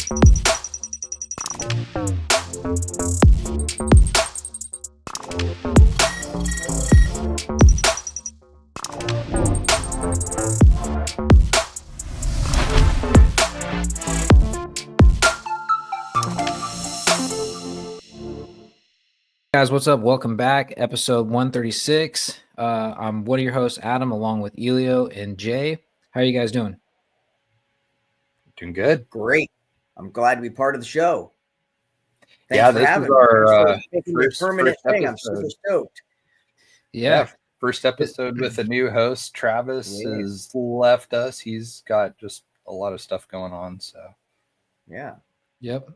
Guys, what's up? Welcome back. Episode 136. I'm one of your hosts, Adam, along with Elio and Jay. How are you guys doing? Doing good. Great. I'm glad to be part of the show. Thanks for having me. Our first permanent thing. I'm super stoked. Yeah. First episode with a new host. Travis has left us. He's got just a lot of stuff going on. So, yeah. Yep.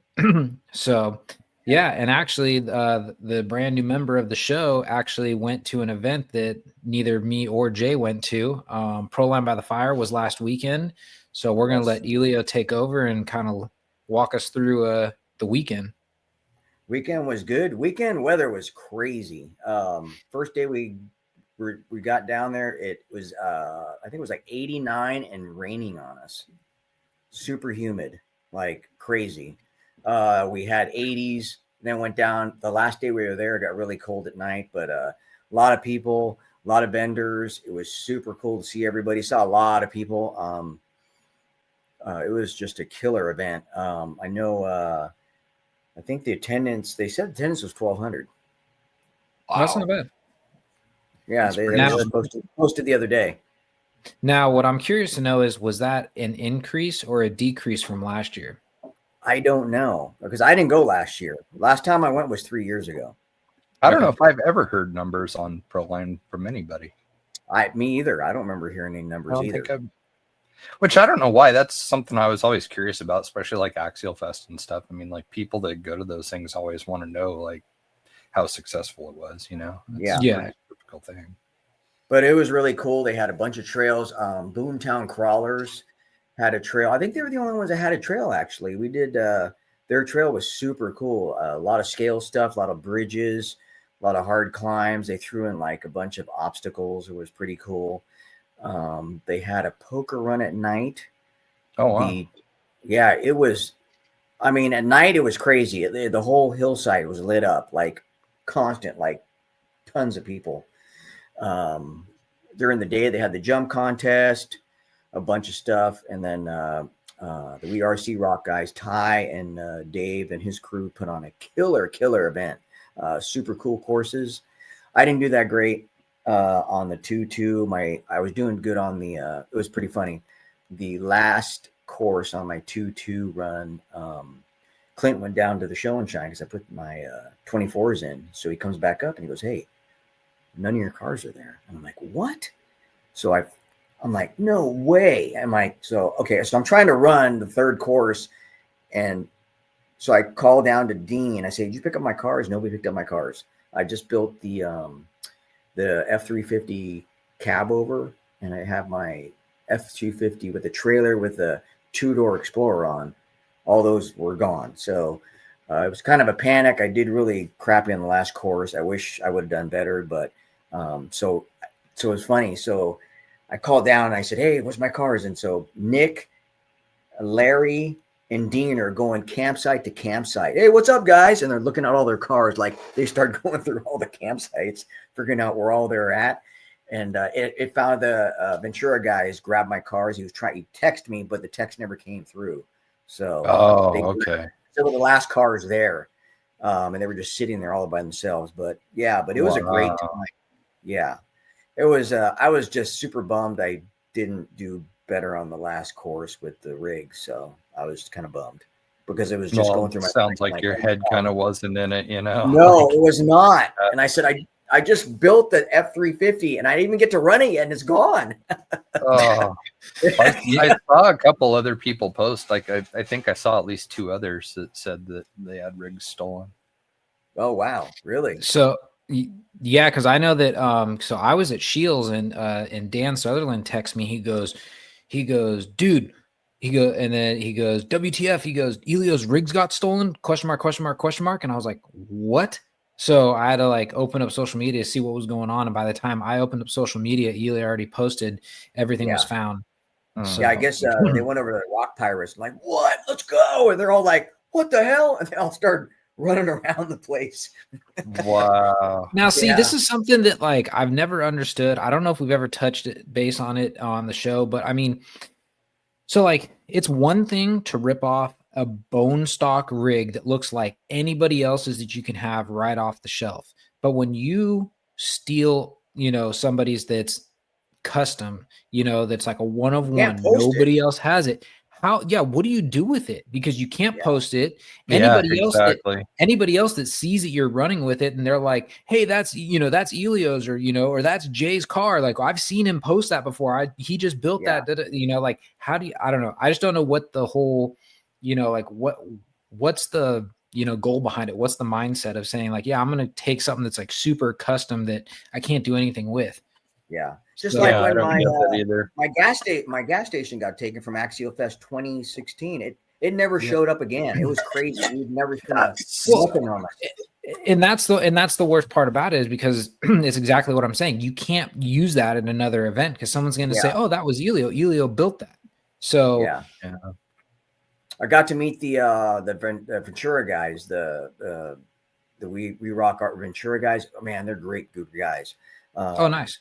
So, yeah. And actually, the brand new member of the show actually went to an event that neither me or Jay went to. Proline By The FIre was last weekend. So we're going to let Elio take over and kind of walk us through the weekend. Weekend was good. Weekend weather was crazy. First day we got down there, it was I think it was like 89 and raining on us. Super humid, like crazy. We had 80s, then went down. The last day we were there, it got really cold at night, but a lot of people, a lot of vendors. It was super cool to see everybody. Saw a lot of people. It was just a killer event. I know. I think the attendance. They said attendance was 1,200. Wow. That's not bad. Yeah, they just posted the other day. Now, what I'm curious to know is, was that an increase or a decrease from last year? I don't know, because I didn't go last year. Last time I went was 3 years ago. I don't know if I've ever heard numbers on Proline from anybody. Me either. I don't remember hearing any numbers either. Which I don't know why. That's something I was always curious about, especially like Axial Fest and stuff. I mean, like people that go to those things always want to know like how successful it was, you know? It's a typical thing. But it was really cool. They had a bunch of trails. Boomtown Crawlers had a trail. I think they were the only ones that had a trail, actually. We did, their trail was super cool. A lot of scale stuff, a lot of bridges, a lot of hard climbs. They threw in like a bunch of obstacles. It was pretty cool. They had a poker run at night. Oh, wow. It was, I mean, at night it was crazy. The whole hillside was lit up, like constant, like tons of people. During the day, they had the jump contest, a bunch of stuff. And then the WEROCK guys, Ty and Dave and his crew put on a killer event. Super cool courses. I didn't do that great. On the 2-2, I was doing good on the it was pretty funny. The last course on my 2-2 run, Clint went down to the show and shine because I put my 24s in. So he comes back up and he goes, "Hey, none of your cars are there." And I'm like, "What?" So I'm like, "No way." I'm like, so I'm trying to run the third course, and so I call down to Dean. I say, "Did you pick up my cars?" Nobody picked up my cars. I just built the F350 cab over, and I have my F250 with the trailer with the 2-door Explorer on. All those were gone. So it was kind of a panic. I did really crappy on the last course. I wish I would have done better, but so it was funny. So I called down and I said, "Hey, what's my cars?" And so Nick, Larry, and Dean are going campsite to campsite. "Hey, what's up, guys?" And they're looking at all their cars. Like they start going through all the campsites, figuring out where all they're at. And it found the Ventura guys grabbed my cars. He texted me, but the text never came through. So So the last cars there, and they were just sitting there all by themselves. But it was a great time. Yeah, it was. I was just super bummed I didn't do better on the last course with the rig. So I was kind of bummed because it was just going through my. Sounds like your head kind of wasn't in it, you know. No, it was not. And I said, I just built the F350 and I didn't even get to run it yet, and it's gone. I saw a couple other people post. Like I think I saw at least 2 others that said that they had rigs stolen. Oh wow, really? So yeah, because I know that. So I was at Shields and Dan Sutherland texts me. He goes, "Dude." And then he goes, "WTF?" He goes, "Elio's rigs got stolen? Question mark, question mark, question mark." And I was like, "What?" So I had to like open up social media to see what was going on. And by the time I opened up social media, Elio already posted everything was found. So, Yeah, I guess they went over to the Rock Pirates. Like, what? Let's go! And they're all like, "What the hell?" And they all start running around the place. Wow. now, see, this Yeah. is something that like I've never understood. I don't know if we've ever touched it base on it on the show, but I mean, so like it's one thing to rip off a bone stock rig that looks like anybody else's that you can have right off the shelf. But when you steal, somebody's that's custom, that's like a one of You can't one, post it. nobody else has it. What do you do with it? Because you can't Yeah. post it. Yeah, Anybody exactly. else that sees that you're running with it and they're like, hey, that's Elio's, or that's Jay's car. Like I've seen him post that before. He just built Yeah. that, like how do you, I don't know. I just don't know what the whole, like what's the, goal behind it. What's the mindset of saying like, yeah, I'm going to take something that's like super custom that I can't do anything with. Yeah. Just So, like Yeah, I when don't get that either. my gas station got taken from Axial Fest 2016. It never Yeah. showed up again. It was crazy. We've never seen Well, nothing on it. and that's the worst part about it is because it's exactly what I'm saying. You can't use that at another event because someone's going to say, "Oh, that was Elio. Elio built that." So Yeah. I got to meet the Ventura guys, the WEROCK Art Ventura guys. Oh, man, they're great, good guys. oh, nice.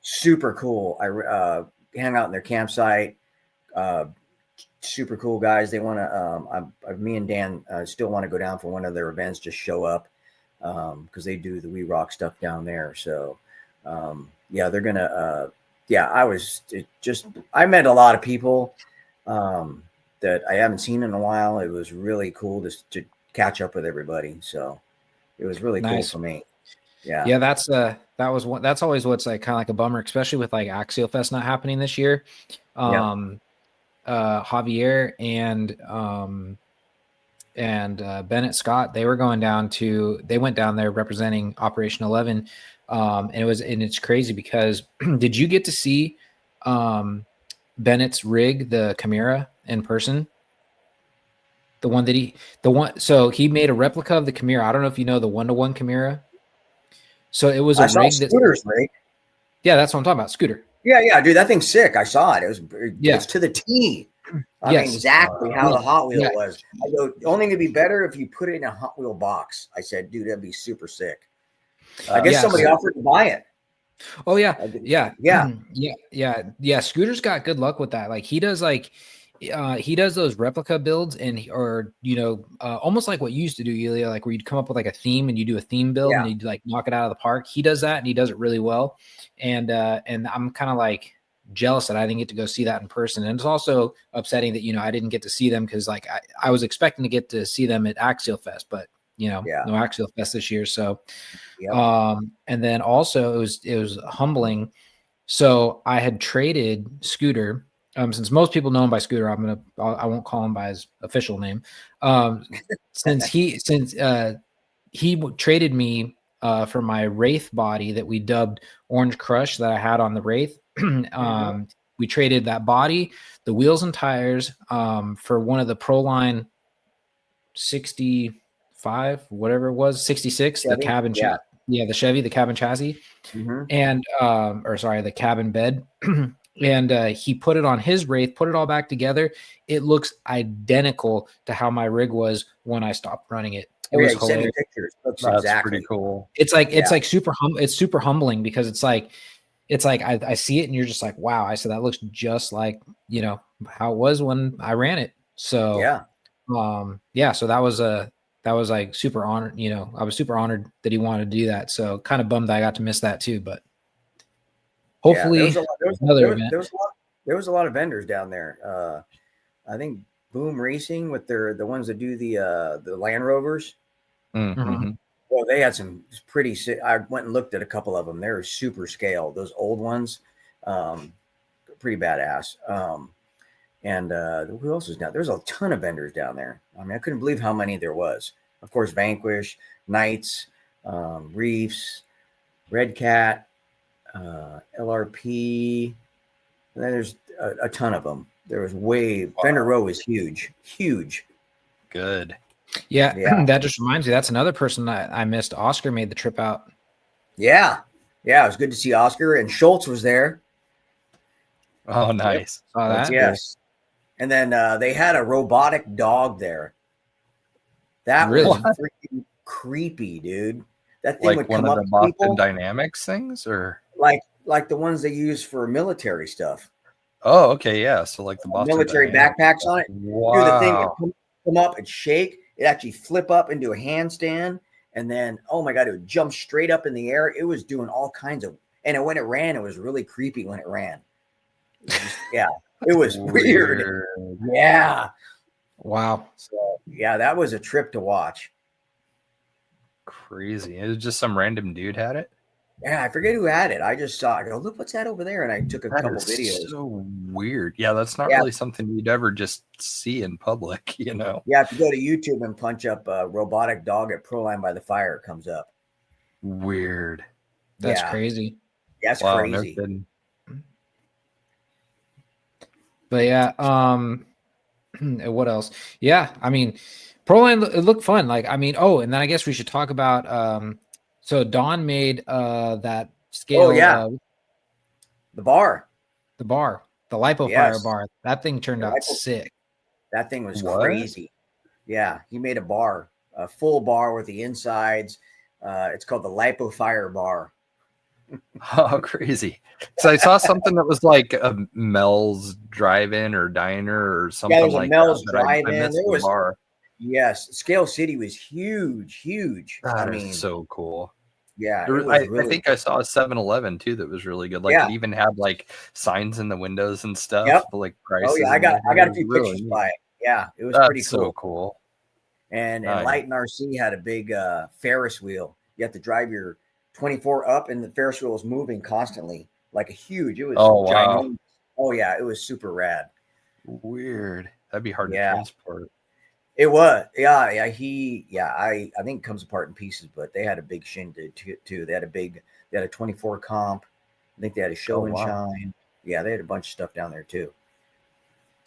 Super cool. I hang out in their campsite. Super cool guys. They want to. Me and Dan still want to go down for one of their events. Just show up because they do the WEROCK stuff down there. So yeah, they're gonna. Yeah, I met a lot of people that I haven't seen in a while. It was really cool to catch up with everybody. So it was really Nice. cool for me. Yeah. Yeah, that's always what's like kind of like a bummer, especially with like Axial Fest not happening this year. Javier and Bennett Scott, they went down there representing Operation 11. And it's crazy because did you get to see Bennett's rig, the Chimera, in person? So he made a replica of the Chimera. I don't know if you know the 1-to-1 Chimera. So it was a rig Scooter's rig. Yeah, that's what I'm talking about. Scooter. Yeah, dude, that thing's sick. I saw it. It's to the T. I mean exactly how the Hot Wheel was. I go, the only thing would be better if you put it in a Hot Wheel box. I said, dude, that'd be super sick. I guess somebody offered to buy it. Oh yeah. Scooter's got good luck with that. Like he does those replica builds almost like what you used to do, Elio, like where you'd come up with like a theme and you do a theme build and you'd like knock it out of the park. He does that and he does it really well. And I'm kind of like jealous that I didn't get to go see that in person. And it's also upsetting that, I didn't get to see them because like I was expecting to get to see them at Axial Fest, but no Axial Fest this year. So, and then also it was humbling. So I had traded Scooter. Since most people know him by Scooter, I won't call him by his official name. Since he traded me for my Wraith body that we dubbed Orange Crush that I had on the Wraith. We traded that body, the wheels and tires, for one of the Proline 65, whatever it was, 66, Chevy, the cabin the Chevy, the cabin chassis, and the cabin bed. And he put it on his Wraith, put it all back together. It looks identical to how my rig was when I stopped running it. It was hilarious. Pictures. That's pretty cool. It's super humbling because it's like I see it and you're just like, wow. I said that looks just like how it was when I ran it. So so that was like super honored. I was super honored that he wanted to do that. So kind of bummed that I got to miss that too, but hopefully there was a lot of vendors down there. I think Boom Racing with the ones that do the Land Rovers. Well, they had some pretty sick. I went and looked at a couple of them. They're super scale. Those old ones, pretty badass. And who else was down? There's a ton of vendors down there. I mean, I couldn't believe how many there was. Of course, Vanquish, Knights, Reefs, Red Cat, LRP. And then there's a ton of them. There was Fender Row is huge. Good. Yeah. That just reminds me. That's another person I missed. Oscar made the trip out. Yeah. It was good to see Oscar, and Schultz was there. Oh, nice. Saw That's that. Yes. And then they had a robotic dog there. That Really? was freaking creepy, dude. That thing like would one come of up the to Boston people Dynamics things, or like the ones they use for military stuff. oh, okay, yeah. So like the Boston Military Dynamics backpacks stuff. on it. Wow. Dude, the thing would come up and shake. It actually flip up into a handstand. And then, oh my God, it would jump straight up in the air. It was doing all kinds of, and when it ran, it was really creepy when it ran. It was just, yeah, it was weird. Yeah. Wow. So, yeah, that was a trip to watch. Crazy. It was just some random dude had it. Yeah, I forget who had it. I just saw it. I go, look, what's that over there? And I took a That couple is videos. so weird. Yeah, that's not Yeah. really something you'd ever just see in public, you know. Yeah, if you go to YouTube and punch up robotic dog at Proline by the FIre, it comes up. Weird. That's Yeah. crazy. That's Wow, crazy. no kidding. But yeah, what else? Yeah, I mean, Proline, it looked fun. Like, I mean, oh, and then I guess we should talk about so Don made that scale, Oh, yeah. The bar. the bar, the LipoFire Yes. bar. That thing turned The out Lipo- sick. That thing was What? crazy. Yeah, he made a bar, a full bar with the insides. It's called the LipoFire bar. Oh, crazy. So I saw something that was like a Mel's drive-in or diner or something there's a like Mel's that. But I drive-in. missed There the was- bar. Yes, Scale City was huge. That I is mean, so cool. yeah, There it was- was I really. think I saw a 7-Eleven too that was really good. Like Yeah. it even had like signs in the windows and stuff, Yep. like prices. Oh yeah, I and got a everything. few Really pictures neat. by it. Yeah, it was That's pretty cool. so cool. And Nice. Light and RC had a big Ferris wheel. You have to drive your 24 up, and the Ferris wheel was moving constantly, like a huge. It was Oh, wow. ginormous. Oh yeah, it was super rad. Weird. That'd be hard Yeah. to transport. It was. Yeah. I think it comes apart in pieces, but they had a big shindig too. They had a 24 comp. I think they had a show Oh, and wow. shine. Yeah, they had a bunch of stuff down there too.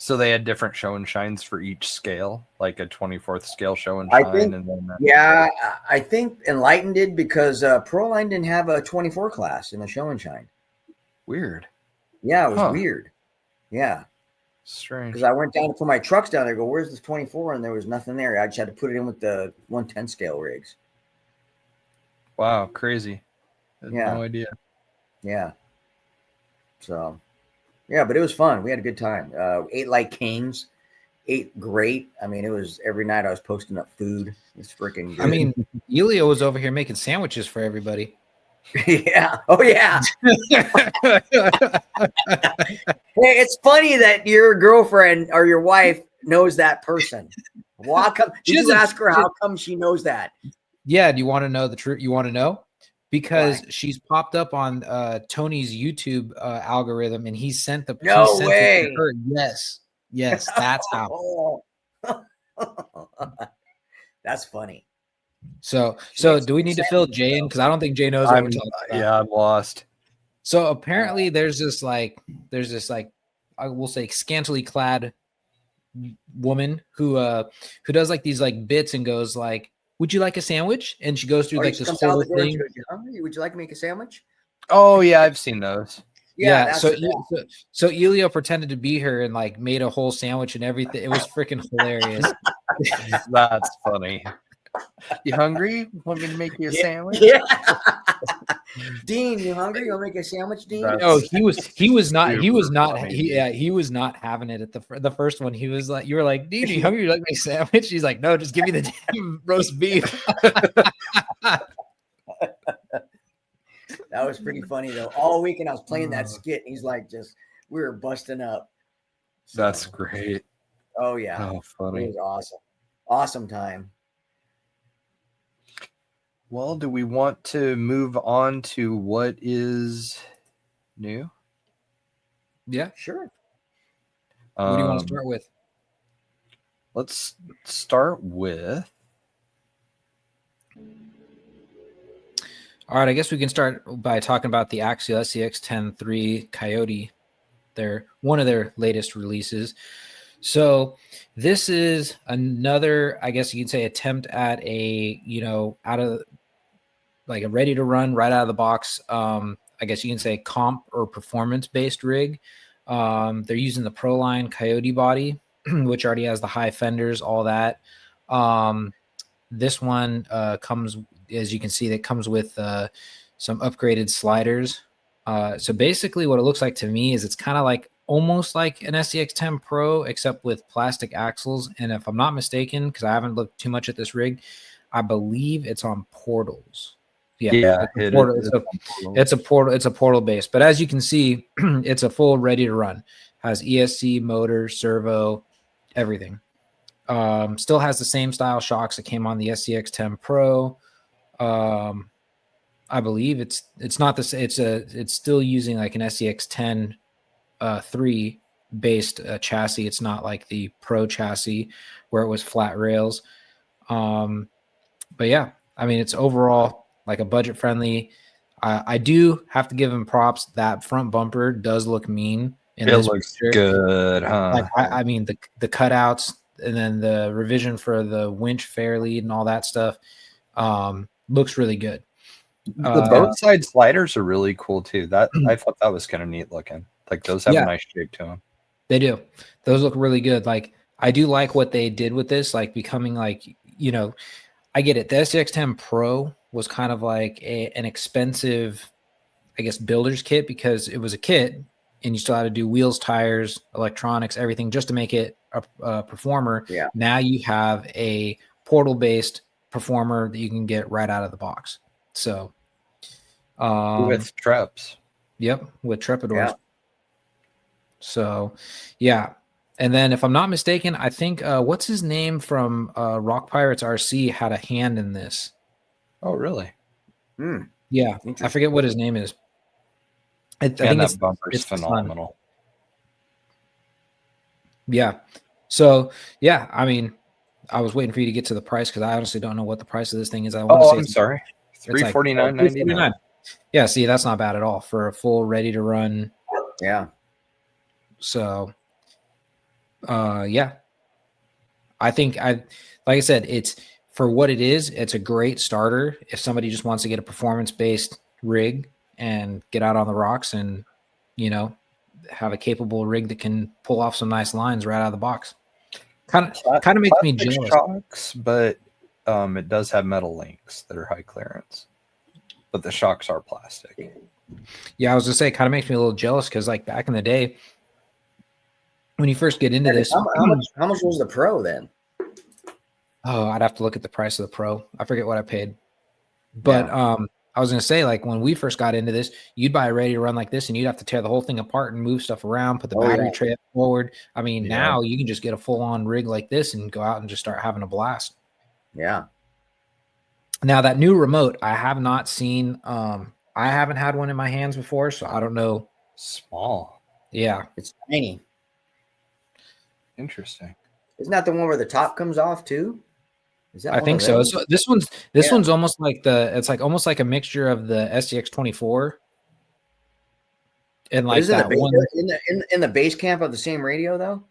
So they had different show and shines for each scale, like a 24th scale show and I shine, think- and then Yeah, I think Enlightened did because Proline didn't have a 24 class in the show and shine. weird, Yeah, it was Huh. weird. Yeah, strange. because I went down to put my trucks down there. Go, where's this 24? And there was nothing there. I just had to put it in with the 110 scale rigs. Wow, crazy. I had Yeah. no idea. Yeah. So, yeah, but it was fun. We had a good time. Ate like kings. Ate great. I mean, it was every night I was posting up food. It's freaking good. I mean, Elio was over here making sandwiches for everybody. yeah. Oh, yeah. Hey, it's funny that your girlfriend or your wife knows that person. Well, how come? She Did you doesn't- ask her how come she knows that? Yeah, do you want to know the truth? You want to know? Because Why? she's popped up on Tony's YouTube algorithm, and he sent the No he sent it way. to her. Yes, that's how. That's funny. So makes do we good need to sense, fill Jay in? Because I don't think Jay knows what we're talking about. Yeah, I'm lost. So apparently there's this like I will say scantily clad woman who does like these like bits and goes like, "Would you like a sandwich?" And she goes through Or like she this comes out whole the door and she thing. goes, "You hungry? Would you like to make a sandwich?" Oh yeah, I've seen those. Yeah, that's so, it. so Elio pretended to be her and like made a whole sandwich and everything. It was freaking hilarious. That's funny. You hungry? Want me to make you a sandwich? Yeah. Dean, you hungry? You want to make a sandwich, Dean? That's- No, he was not funny, he was not having it at the first one. He was like, you were like, "Dude, you hungry? You like my sandwich?" He's like, "No, just give me the damn roast beef." That was pretty funny though. All weekend I was playing that skit. And he's like, we were busting up. So, That's great. oh yeah, Oh, it funny. was awesome. Awesome time. Well, do we want to move on to what is new? Yeah. Sure. What do you want to start with? Let's start with. All right, I guess we can start by talking about the Axial SCX 10.3 Coyote. They're one of their latest releases. So this is another, I guess you could say, attempt at a, out of like a ready to run right out of the box. I guess you can say comp or performance based rig. They're using the Proline Coyote body, which already has the high fenders, all that. This one comes, as you can see, that comes with some upgraded sliders. So basically what it looks like to me is it's kind of like almost like an SCX10 Pro, except with plastic axles. And if I'm not mistaken, because I haven't looked too much at this rig, I believe it's on portals. Yeah, it's a portal base. But as you can see, it's a full ready to run. Has ESC, motor, servo, everything. Still has the same style shocks that came on the SCX10 Pro. I believe it's not this. It's still using like an SCX10 3 based chassis. It's not like the Pro chassis where it was flat rails. But yeah, I mean, it's overall like a budget friendly. I do have to give him props. That front bumper does look mean. It looks good, huh? Like I mean, the cutouts and then the revision for the winch fair lead and all that stuff looks really good. The both side sliders are really cool too. That I thought that was kind of neat looking. Like those have a nice shape to them. They do. Those look really good. Like I do like what they did with this, like becoming like, you know, I get it. The SCX10 Pro was kind of like an expensive, I guess, builder's kit because it was a kit and you still had to do wheels, tires, electronics, everything just to make it a performer. Yeah. Now you have a portal based performer that you can get right out of the box. So with treps. Yep, with trepidors. Yeah. So yeah. And then if I'm not mistaken, I think what's his name from Rock Pirates RC had a hand in this. Oh, really? Yeah. I forget what his name is. I think that bumper is phenomenal. Yeah. So yeah, I mean, I was waiting for you to get to the price because I honestly don't know what the price of this thing is. I'm sorry. $349.99. Yeah, see, that's not bad at all for a full ready to run. Yeah. So yeah. I think like I said, it's for what it is, it's a great starter if somebody just wants to get a performance based rig and get out on the rocks and, you know, have a capable rig that can pull off some nice lines right out of the box. Kind of makes me jealous. Shocks, but it does have metal links that are high clearance, but the shocks are plastic. Yeah, I was gonna say, it kind of makes me a little jealous because, like, back in the day, when you first get into this, how much was the Pro then? Oh, I'd have to look at the price of the Pro. I forget what I paid, but I was gonna say, like, when we first got into this, you'd buy a ready to run like this, and you'd have to tear the whole thing apart and move stuff around, put the battery tray forward. I mean, now you can just get a full on rig like this and go out and just start having a blast. Yeah. Now that new remote, I have not seen. I haven't had one in my hands before, so I don't know. Small. Yeah, it's tiny. Interesting. Isn't that the one where the top comes off too? Is that I think so. So this one's almost like it's like almost like a mixture of the SCX24 and like that one in the base camp of the same radio though.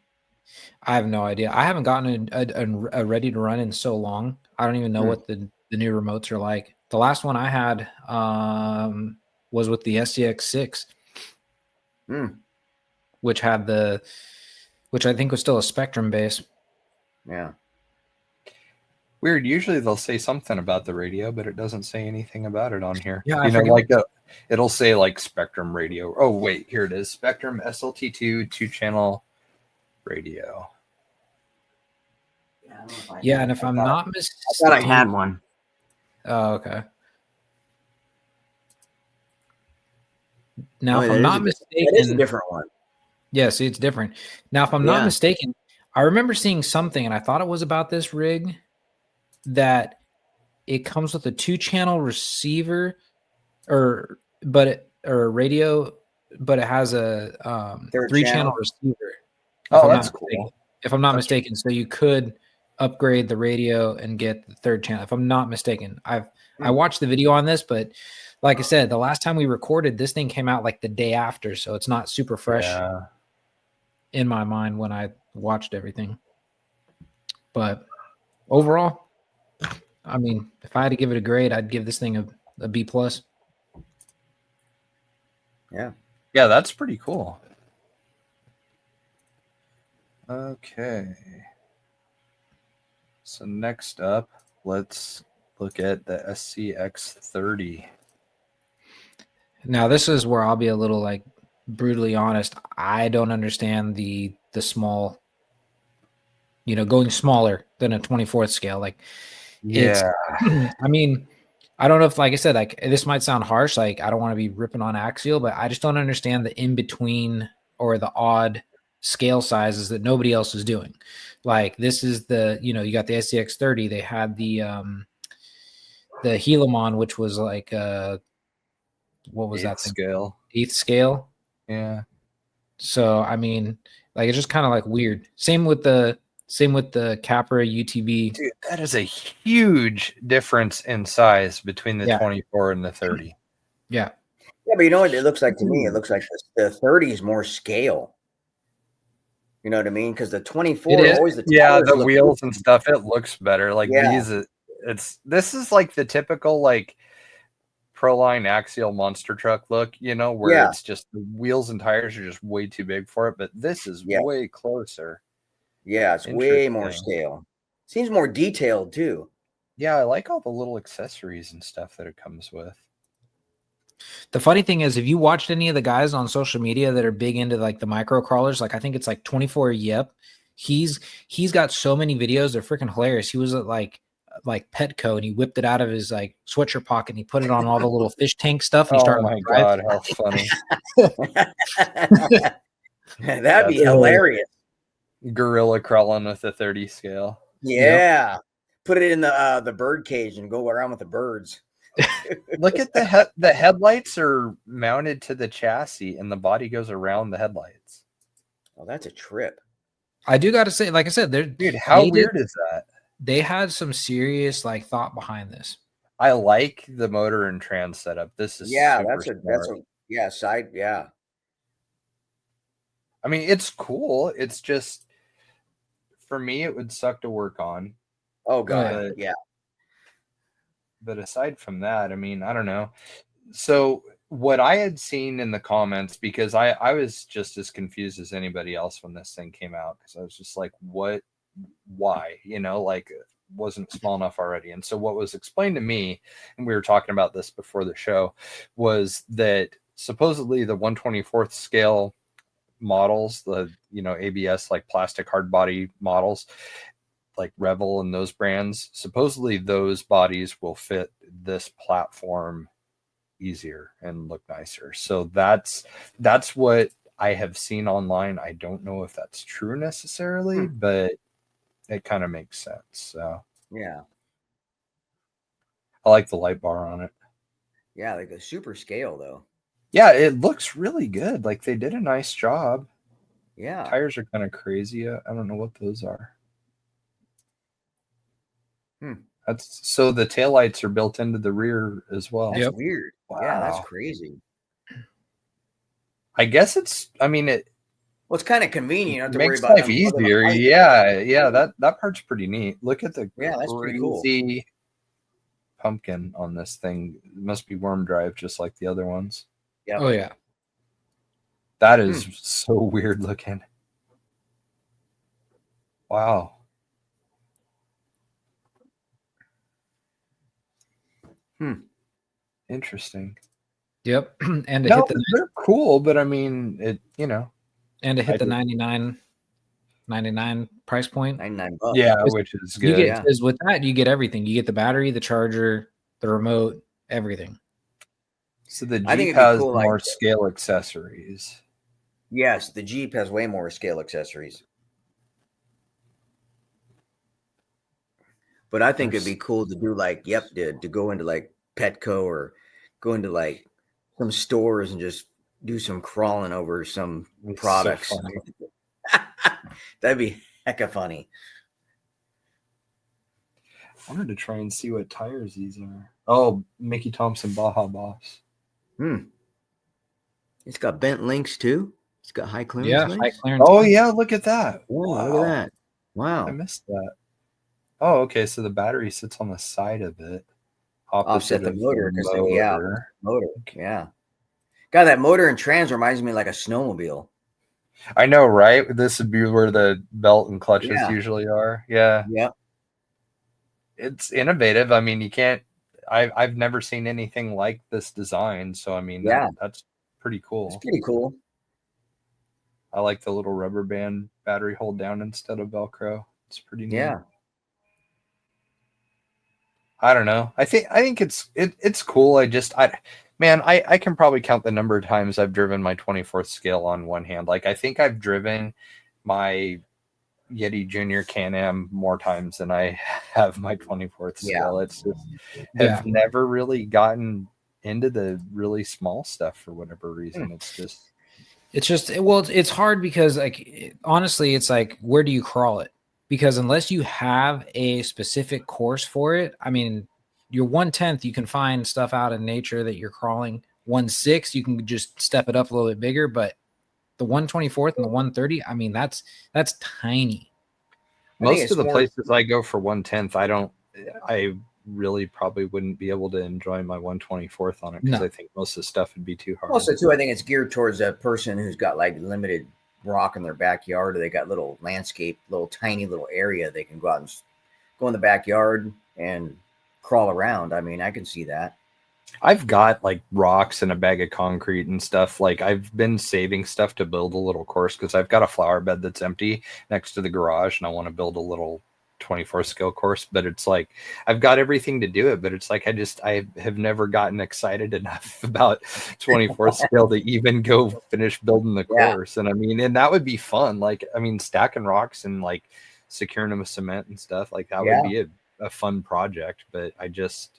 I have no idea. I haven't gotten a ready to run in so long. I don't even know what the new remotes are like. The last one I had was with the SCX6, which I think was still a Spectrum base. Yeah. Weird. Usually they'll say something about the radio, but it doesn't say anything about it on here. Yeah, it'll say like Spectrum radio. Oh wait, here it is. Spectrum SLT2 2-channel radio. Yeah, and if I'm not mistaken, I thought I had one. Oh, okay. Now, if I'm not mistaken, it is a different one. Yeah, see, it's different. Now, if I'm not mistaken, I remember seeing something, and I thought it was about this rig, that it comes with a 2-channel receiver, or radio, but it has a 3-channel receiver. Oh, that's cool. If I'm not mistaken, so you could upgrade the radio and get the 3rd channel. If I'm not mistaken, I watched the video on this, but like I said, the last time we recorded, this thing came out like the day after, so it's not super fresh in my mind when I watched everything. But overall, I mean, if I had to give it a grade, I'd give this thing a B+. Yeah. Yeah, that's pretty cool. Okay. So next up, let's look at the SCX30. Now this is where I'll be a little like brutally honest. I don't understand the small, going smaller than a 24th scale. Like it's, Yeah. I mean, I don't know if, like I said, like this might sound harsh. Like I don't want to be ripping on Axial, but I just don't understand the in between or the odd scale sizes that nobody else is doing. Like this is the, you got the SCX30. They had the Helamon, which was like what was that thing? Scale. 8th scale. Yeah. So I mean, like it's just kind of like weird. Same with the Capra UTB. Dude, that is a huge difference in size between the 24 and the 30. Yeah. Yeah, but you know what it looks like to me? It looks like the 30 is more scale. You know what I mean? Because the 24 is. always the the wheels and stuff, it looks better. Like these, this is like the typical like Proline axial monster truck look, where it's just the wheels and tires are just way too big for it. But this is way closer. Yeah, it's way more scale. Seems more detailed too. Yeah, I like all the little accessories and stuff that it comes with. The funny thing is, if you watched any of the guys on social media that are big into like the micro crawlers, like I think it's like 24 Yep, he's got so many videos, they're freaking hilarious. He was at like Petco and he whipped it out of his like sweatshirt pocket and he put it on all the little fish tank stuff. And he started my God, how funny. That'd be hilarious. Gorilla crawling with a 30 scale. Yeah. Put it in the bird cage and go around with the birds. Look at the headlights are mounted to the chassis and the body goes around the headlights. Oh, that's a trip. I do got to say, like I said, dude, how weird is that? They had some serious like thought behind this. I like the motor and trans setup. This is that's a side. I mean, it's cool. It's just for me, it would suck to work on. Oh God, yeah. But aside from that, I mean, I don't know. So what I had seen in the comments, because I was just as confused as anybody else when this thing came out, because I was just like, what, why, like wasn't small enough already. And so what was explained to me, and we were talking about this before the show, was that supposedly the 1/24th scale models, the ABS like plastic hard body models, like Revel and those brands, supposedly those bodies will fit this platform easier and look nicer. So that's what I have seen online. I don't know if that's true necessarily, but it kind of makes sense. So yeah, I like the light bar on it. Yeah, like a super scale though. Yeah, it looks really good. Like they did a nice job. Yeah, tires are kind of crazy. I don't know what those are. That's so the taillights are built into the rear as well. That's weird. Wow. Yeah, that's crazy. I guess it's, I mean, well, it's kind of convenient. It makes life easier. Yeah. That part's pretty neat. Look at the that's pretty cool. Pumpkin on this thing. It must be worm drive just like the other ones. Yeah. Oh yeah. That is so weird looking. Wow. Interesting. Yep. And to hit they're cool, but I mean, it, and to hit the 99 price point. $99. Yeah, which is good. Because with that, you get everything. You get the battery, the charger, the remote, everything. So the Jeep has more scale accessories. Yes, the Jeep has way more scale accessories. But I think it'd be cool to do like, to go into like Petco or go into like some stores and just do some crawling over some products. So That'd be hecka funny. I wanted to try and see what tires these are. Oh, Mickey Thompson Baja Boss. It's got bent links too. It's got high clearance. Yeah, links. high clearance. Oh yeah, look at that. Wow. Look at that. Wow. I missed that. Oh, okay. So the battery sits on the side of it. Offset the motor. Motor. Okay. Yeah. God, that motor and trans reminds me like a snowmobile. I know, right? This would be where the belt and clutches Yeah. usually are. Yeah. Yep. It's innovative. I mean, you can't. I've never seen anything like this design. So I mean, Yeah. that's pretty It's cool. pretty cool. I like the little rubber band battery hold down instead of Velcro. It's pretty neat. Yeah. I don't know. I think it's cool. I can probably count the number of times I've driven my 24th scale on one hand. Like I think I've driven my Yeti Junior Can-Am more times than I have my 24th scale. It's just have never really gotten into the really small stuff for whatever reason. It's hard because honestly, it's like, where do you crawl it? Because unless you have a specific course for it, I mean, your 1/10, you can find stuff out in nature that you're crawling. 1/6, you can just step it up a little bit bigger, but the 1/24 and the 1/30, I mean, that's tiny. Most of the places I go for 1/10, I really probably wouldn't be able to enjoy my 1/24 on it because I think most of the stuff would be too hard. Also, too, I think it's geared towards a person who's got like limited rock in their backyard, or they got little landscape, little tiny little area they can go out and go in the backyard and crawl around. I mean, I can see that. I've got like rocks and a bag of concrete and stuff. Like I've been saving stuff to build a little course because I've got a flower bed that's empty next to the garage, and I want to build a little 24 scale course. But it's like I've got everything to do it, but it's like I have never gotten excited enough about 24 scale to even go finish building the course. And I mean, and that would be fun. Like I mean, stacking rocks and like securing them with cement and stuff like that would be a fun project, but you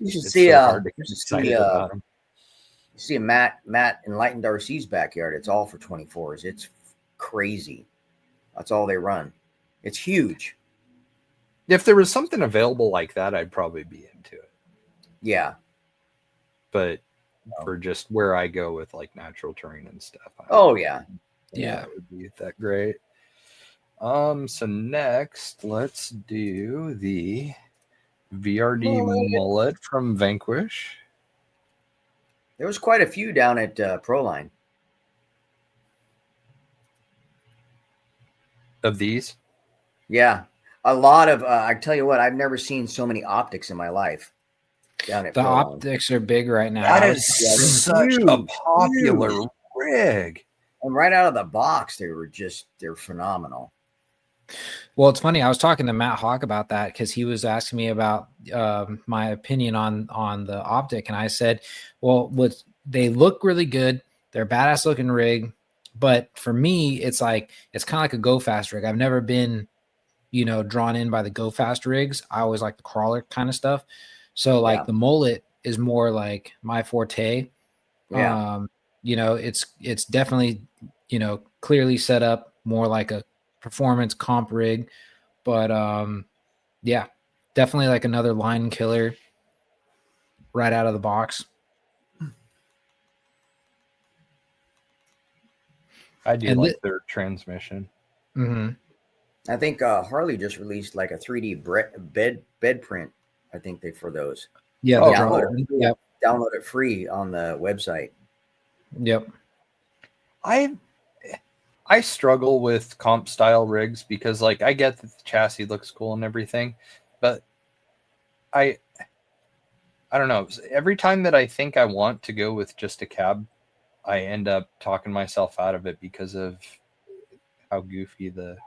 should see so hard to get excited about them. You see Matt Enlightened RC's backyard. It's all for 24s. It's crazy. That's all they run. It's huge. If there was something available like that, I'd probably be into it. Yeah. But for just where I go with like natural terrain and stuff. Yeah. It would be that great. So next let's do the VRD mullet from Vanquish. There was quite a few down at Proline. Of these? Yeah. A lot of, I tell you what, I've never seen so many optics in my life. Down at the Proline. Optics are big right now. That is such a popular rig. And right out of the box, they're phenomenal. Well, it's funny. I was talking to Matt Hawk about that because he was asking me about my opinion on the optic, and I said, "Well, they look really good. They're a badass looking rig, but for me, it's kind of like a go fast rig. I've never been, drawn in by the go fast rigs. I always like the crawler kind of stuff. So the mullet is more like my forte. Yeah. It's definitely clearly set up more like a performance comp rig, but definitely like another line killer right out of the box. I do like their transmission. Mm-hmm. I think Harley just released like a 3D bed print. I think for those. Yeah, download it free on the website. Yep. I struggle with comp style rigs because I get that the chassis looks cool and everything, but I don't know. Every time that I think I want to go with just a cab, I end up talking myself out of it because of how goofy the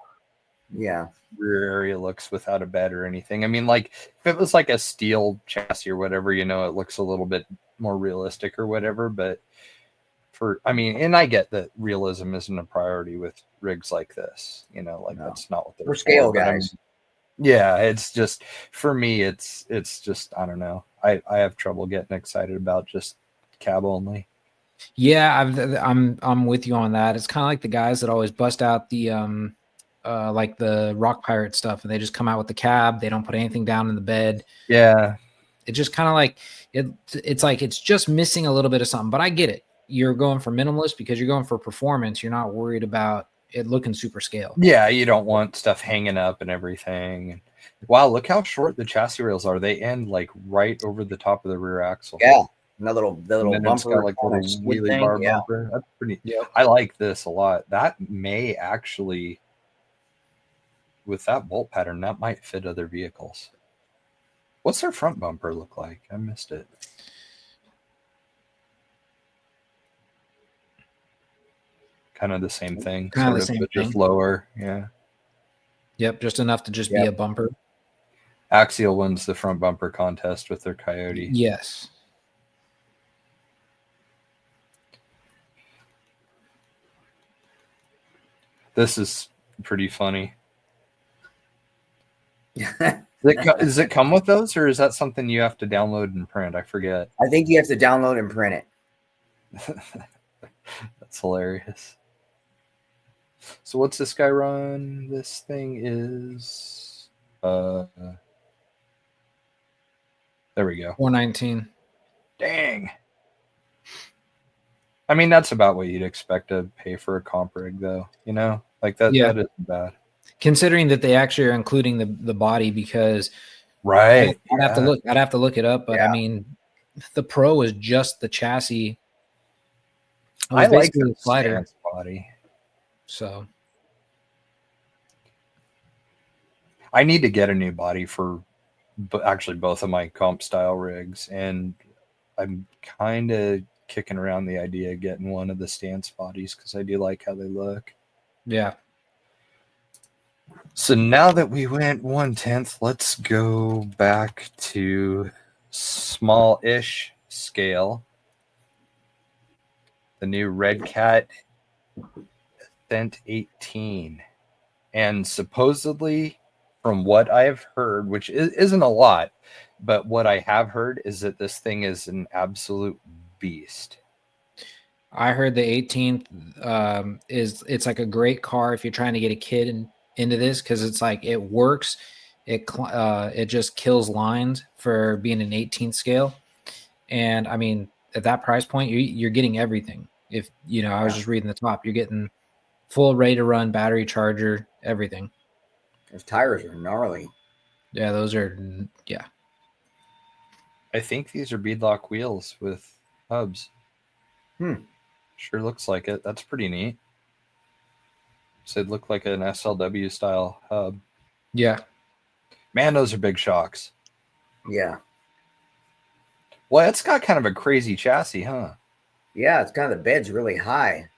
rear area looks without a bed or anything. I mean, if it was like a steel chassis or whatever, it looks a little bit more realistic or whatever, but and I get that realism isn't a priority with rigs like this, that's not what they're for scale guys. It's just, for me, it's just, I don't know. I have trouble getting excited about just cab only. Yeah, I'm with you on that. It's kind of like the guys that always bust out the like the Rock Pirate stuff, and they just come out with the cab. They don't put anything down in the bed. Yeah, it's just kind of like it's like it's just missing a little bit of something. But I get it. You're going for minimalist because you're going for performance. You're not worried about it looking super scale. Yeah, you don't want stuff hanging up and everything. Wow, look how short the chassis rails are. They end right over the top of the rear axle. Yeah. And the little And then it's bumper, got like a little skid wheelie thing. bar Yeah. bumper. That's pretty. Yep. I like this a lot. That may actually, with that bolt pattern, that might fit other vehicles. What's their front bumper look like? I missed it. Kind of the same thing, Kind of sort the of, same but just thing. lower. Yeah. Yep, just enough to just be a bumper. Axial wins the front bumper contest with their Coyote. Yes. This is pretty funny. Does it come with those, or is that something you have to download and print? I forget. I think you have to download and print it. That's hilarious. So what's this guy run? This thing is there we go. 419. Dang. I mean, that's about what you'd expect to pay for a comp rig, though. You know, like that. Yeah. That isn't bad. Considering that they actually are including the body, because Right. I'd have to look it up, but Yeah. I mean, the Pro is just the chassis. It was I like basically the a slider. stance body. So I need to get a new body for actually both of my comp style rigs, and I'm kind of kicking around the idea of getting one of the stance bodies because I do like how they look. yeah. So now that we went 1/10, let's go back to small-ish scale. The new Red Cat Ascent 18. And supposedly, from what I've heard, which isn't a lot, but what I have heard is that this thing is an absolute beast. I heard the 18th it's like a great car if you're trying to get a kid into this, because it's like it works. It just kills lines for being an 18th scale. And I mean, at that price point, you're getting everything. If you know, I was just reading the top, you're getting full ready to run battery charger, everything. Those tires are gnarly. Yeah, those are I think these are beadlock wheels with hubs. Sure looks like it. That's pretty neat. So it looked like an SLW style hub. Yeah. Man, those are big shocks. Yeah. Well, it's got kind of a crazy chassis, huh? Yeah, it's kind of the bed's really high.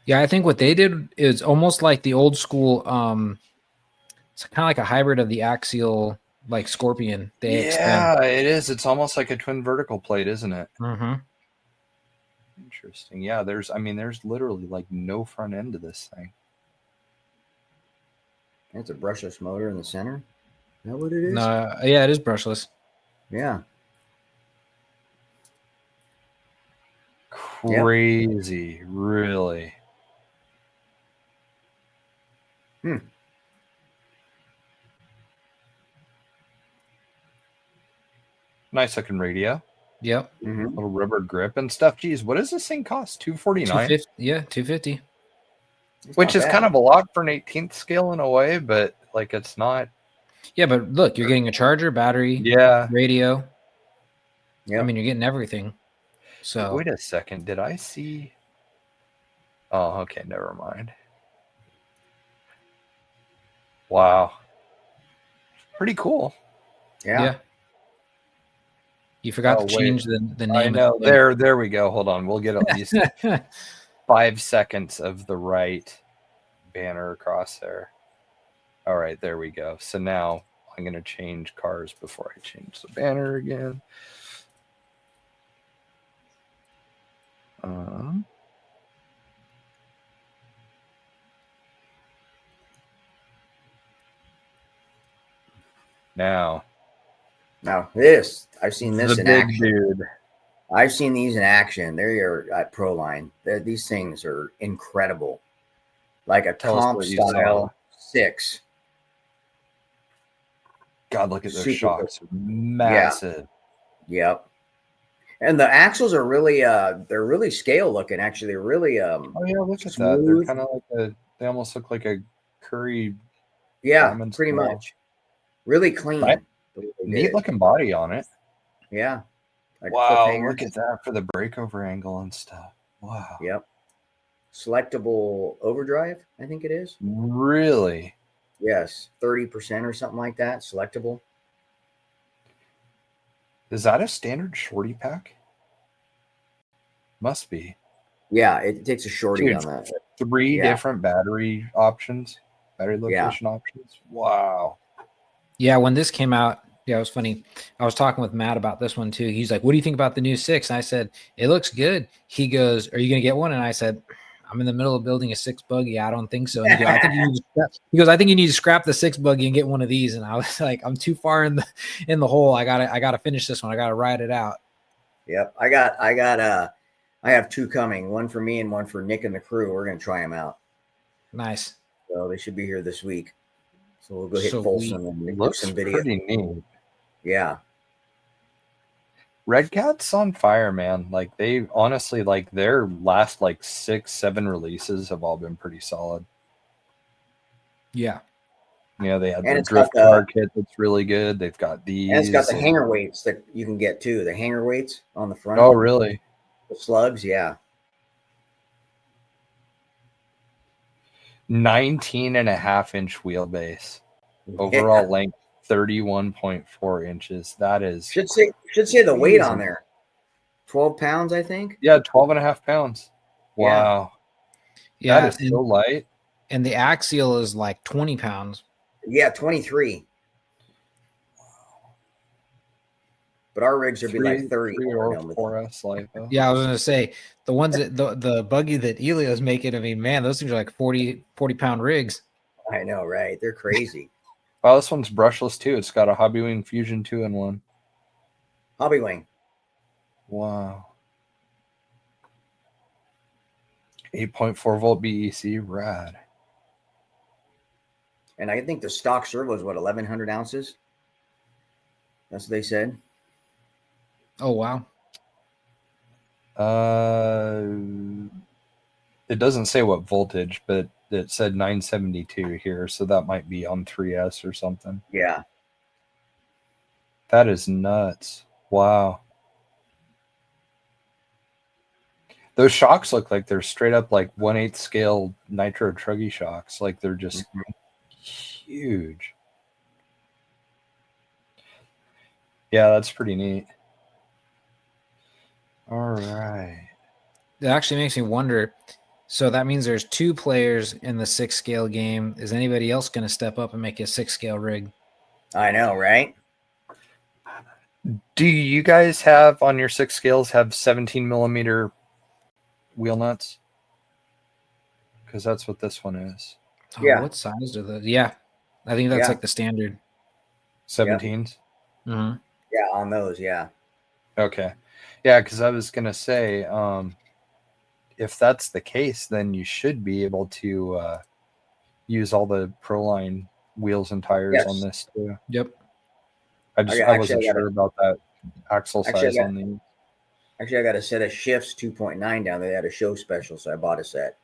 Yeah, I think what they did is almost like the old school. It's kind of like a hybrid of the axial, like Scorpion. They extend. It is. It's almost like a twin vertical plate, isn't it? Mm-hmm. Interesting. Yeah, there's literally like no front end to this thing. It's a brushless motor in the center. Is that what it is? No, yeah, it is brushless. Yeah. Crazy, really. Nice looking radio. Yep. Little rubber grip and stuff. Geez, what does this thing cost? $249. $250. Yeah, $250. Which is kind of a lot for an 18th scale in a way, but like it's not. Yeah, but look, you're getting a charger, battery, radio. Yeah. I mean, you're getting everything. So wait a second. Did I see? Oh, okay. Never mind. Wow. Pretty cool. Yeah. You forgot to change the name. I know. There we go. Hold on. We'll get at least 5 seconds of the right banner across there. All right, there we go. So now I'm going to change cars before I change the banner again. Now this, I've seen this the in big action. dude. I've seen these in action. They're at Proline. These things are incredible. Like a comp style 6. God, look at those Super shocks. Massive. Yeah. Yep. And the axles are really they're really scale looking, actually. They're really oh yeah, look at smooth. that. They're kind of like they almost look like a curry. Yeah, diamond pretty style. much. Really clean. Right. Really Neat good. looking body on it. Yeah. Like Wow, cliffhanger. look at that for the breakover angle and stuff. Wow. Yep. Selectable overdrive, I think it is. Really? Yes, 30% or something like that. Selectable. Is that a standard shorty pack? Must be. Yeah, it takes a shorty Dude, on that. 3 Yeah. different battery location options. Wow. Yeah, when this came out, yeah, it was funny. I was talking with Matt about this one too. He's like, "What do you think about the new 6?" And I said, "It looks good." He goes, "Are you going to get one?" And I said, "I'm in the middle of building a 6 buggy. I don't think so." And he goes, "I think you need to scrap." He goes, "I think you need to scrap the 6 buggy and get one of these." And I was like, "I'm too far in the hole. I gotta finish this one. I gotta ride it out." Yep. I have 2 coming, one for me and one for Nick and the crew. We're gonna try them out. Nice. So they should be here this week. So we'll go hit Sweet. Folsom and do Looks some video. pretty neat. Yeah. Red Cat's on fire, man. Like they honestly, like their last like 6-7 releases have all been pretty solid. Yeah. You know, they had And the it's got drift car kit that's really good. They've got these. And it's got the hanger weights that you can get too. The hanger weights on the front. Oh, really? The slugs, yeah. 19.5-inch wheelbase. Overall length 31.4 inches. That is Should say the weight on there. 12 pounds, I think. Yeah, 12.5 pounds. Wow. Yeah. That is so light. And the axial is like 20 pounds. Yeah, 23. But our rigs would be like 30. 3 or 4S LiPo. Yeah, I was gonna say the ones that the buggy that Elio's making. I mean, man, those things are like 40-pound rigs. I know, right? They're crazy. Wow, this one's brushless too. It's got a Hobbywing Fusion 2-in-1. Hobbywing. Wow. 8.4 volt BEC, rad. And I think the stock servo is what, 1,100 ounces? That's what they said. Oh wow. It doesn't say what voltage, but it said 972 here, so that might be on 3S or something. Yeah. That is nuts. Wow. Those shocks look like they're straight up like 1/8 scale nitro truggy shocks. Like they're just huge. Yeah, that's pretty neat. All right. It actually makes me wonder. So that means there's 2 players in the 6 scale game. Is anybody else going to step up and make a 6 scale rig? I know, right? Do you guys have on your 6 scales have 17 millimeter wheel nuts? Because that's what this one is. Oh, Yeah. What size are those? Yeah. I think that's Yeah. like the standard. 17s? Mm-hmm. Yeah, on those, yeah. Okay. Yeah, because I was going to say, if that's the case, then you should be able to use all the Proline wheels and tires on this too. Yep. I wasn't sure about that axle size on these. Actually, I got a set of shifts 2.9 down there. They had a show special, so I bought a set.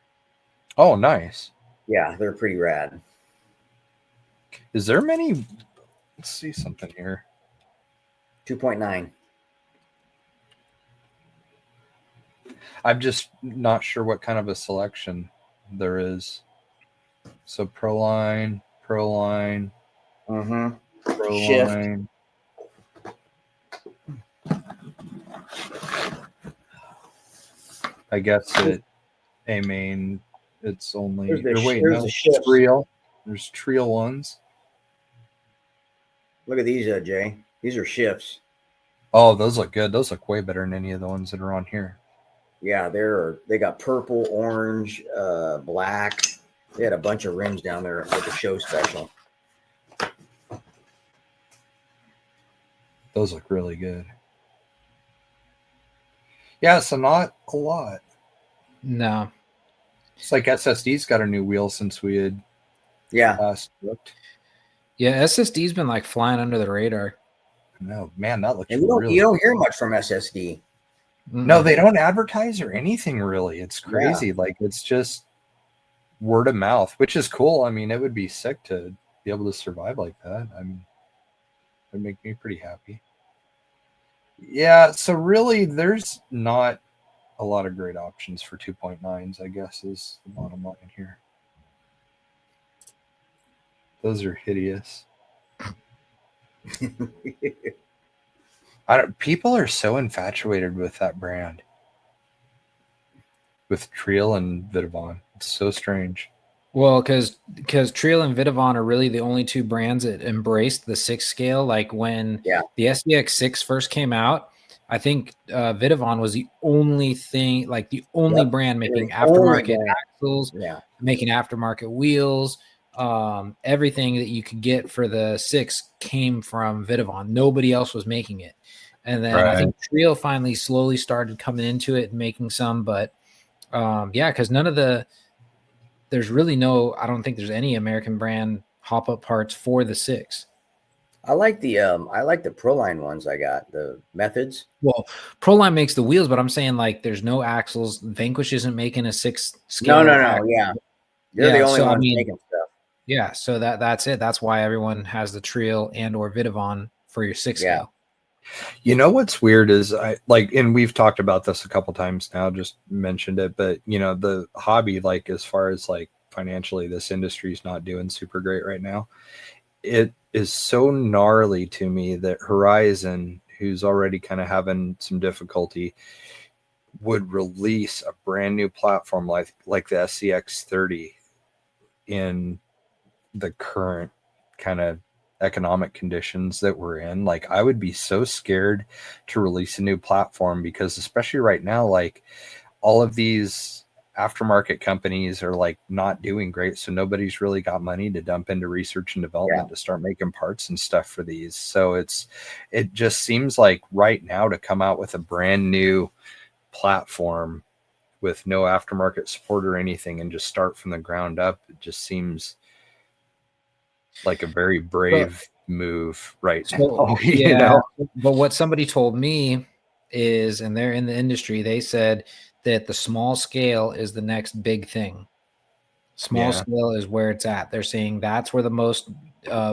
Oh, nice. Yeah, they're pretty rad. Is there many? Let's see something here. 2.9. I'm just not sure what kind of a selection there is. So Proline. Mm-hmm. Proline. I guess it's only there's Trio ones. Look at these, Jay. These are shifts. Oh, those look good. Those look way better than any of the ones that are on here. Yeah, they got purple, orange, black. They had a bunch of rims down there with the show special. Those look really good. Yeah, so not a lot. No. It's like SSD's got a new wheel since we had last looked. Yeah, SSD's been like flying under the radar. No, man, that looks really. You don't hear much from SSD. No, they don't advertise or anything really. It's crazy. Yeah. Like it's just word of mouth, which is cool. I mean, it would be sick to be able to survive like that. I mean, That'd make me pretty happy. Yeah, so really there's not a lot of great options for 2.9s, I guess, is the bottom line here. Those are hideous. People are so infatuated with that brand. With Triel and Vidavon. It's so strange. Well, because Triel and Vidavon are really the only two brands that embraced the 6 scale. Like when the SDX6 first came out, I think Vidavon was the only thing, like the only brand making aftermarket axles, making aftermarket wheels. Everything that you could get for the 6 came from Vidavon. Nobody else was making it. And then I think Triel finally slowly started coming into it and making some, but because there's really I don't think there's any American brand hop-up parts for the 6. I like the Proline ones I got, the methods. Well, Proline makes the wheels, but I'm saying like there's no axles. Vanquish isn't making a 6 scale. No. Yeah. They're the only ones making stuff. Yeah, so that's it. That's why everyone has the Triel and or Vidavon for your 6 scale. You know what's weird is and we've talked about this a couple times now, just mentioned it, but the hobby, like as far as like financially, this industry is not doing super great right now. It is so gnarly to me that Horizon, who's already kind of having some difficulty, would release a brand new platform like the SCX30 in the current kind of economic conditions that we're in. Like, I would be so scared to release a new platform because, especially right now, like all of these aftermarket companies are like not doing great, so nobody's really got money to dump into research and development to start making parts and stuff for these. So it just seems like right now to come out with a brand new platform with no aftermarket support or anything and just start from the ground up, it just seems like a very brave move right now. But what somebody told me is, and they're in the industry, they said that the small scale is the next big thing. Small scale is where it's at. They're saying that's where the most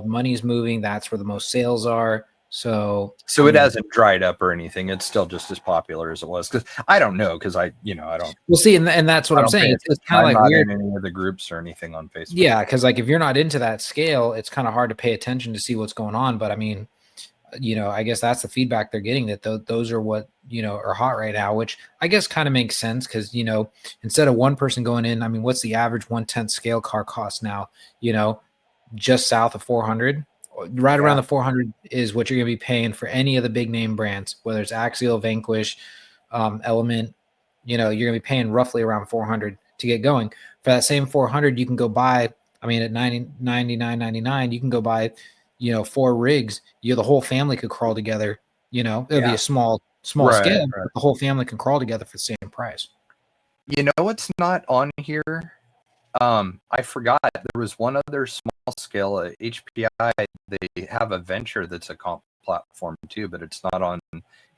money's moving. That's where the most sales are. So it hasn't dried up or anything. It's still just as popular as it was. Because I don't know. Because I don't. We'll see, and that's what I'm saying. It's kind of like weird. In any of the groups or anything on Facebook. Yeah, because like if you're not into that scale, it's kind of hard to pay attention to see what's going on. But I mean, I guess that's the feedback they're getting, that those are what are hot right now, which I guess kind of makes sense because instead of one person going in, I mean, what's the average 1/10 scale car cost now? Just south of 400. Right around the 400 is what you're going to be paying for any of the big name brands, whether it's Axial, Vanquish, Element. You're going to be paying roughly around 400 to get going. For that same 400, you can go buy, I mean, at $99.99, you can go buy 4 rigs. The whole family could crawl together. It'll be a small scale, but the whole family can crawl together for the same price. You know what's not on here? I forgot there was one other small scale HPI. They have a Venture that's a comp platform too, but it's not on